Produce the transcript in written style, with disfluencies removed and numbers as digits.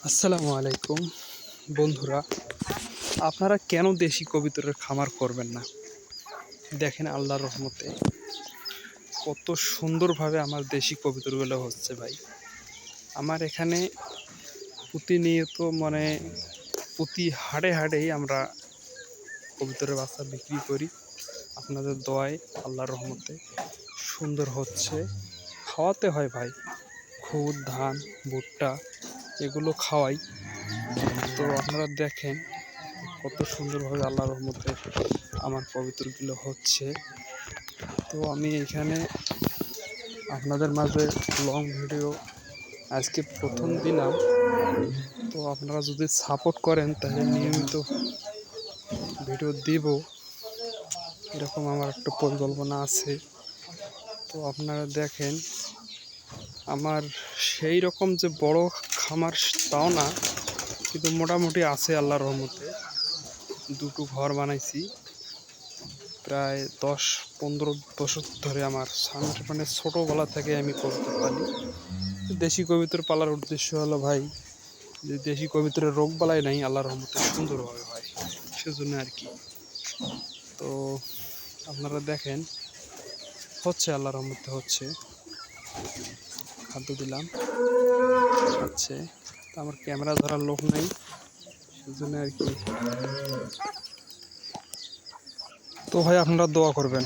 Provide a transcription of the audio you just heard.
আসসালামু আলাইকুম বন্ধুরা, আপনারা কেন দেশি কবুতরের খামার করবেন না? দেখেন আল্লাহর রহমতে কত সুন্দরভাবে আমার দেশি কবুতরগুলো হচ্ছে ভাই। আমার এখানে প্রতিনিয়ত প্রতি হাড়ে হাড়েই আমরা কবুতরের বাচ্চা বিক্রি করি। আপনাদের দোয়ায় আল্লাহর রহমতে সুন্দর হচ্ছে। খাওয়াতে হয় ভাই, খুদ, ধান, ভুট্টা এগুলো খাওয়াই। তো আপনারা দেখেন কত সুন্দরভাবে আল্লাহর রহমতে আমার কবুতরগুলো হচ্ছে। তো আমি এখানে আপনাদের মাঝে লং ভিডিও আজকে প্রথম দিলাম। তো আপনারা যদি সাপোর্ট করেন তাহলে নিয়মিত ভিডিও দিব, এরকম আমার একটা পরিকল্পনা আছে। তো আপনারা দেখেন আমার সেই রকম যে বড় খামার তাও না, কিন্তু মোটামুটি আছে আল্লাহর রহমতে। দুটো ঘর বানাইছি, প্রায় 10-15 বছর ধরে আমার ছোটোবেলা থেকে আমি কবুতর পালি। দেশি কবুতর পালার উদ্দেশ্য হলো ভাই যে দেশি কবুতরের রোগ বালাই নাই, আল্লাহর রহমতে সুন্দরভাবে হয়, সেজন্য আর কি। তো আপনারা দেখেন হচ্ছে, আল্লাহর রহমতে হচ্ছে। খাদ্য দিলাম, খাচ্ছে। তো আমার ক্যামেরা ধরার লোক নাই, সেজন্য আর কি। তো ভাই আপনারা দোয়া করবেন।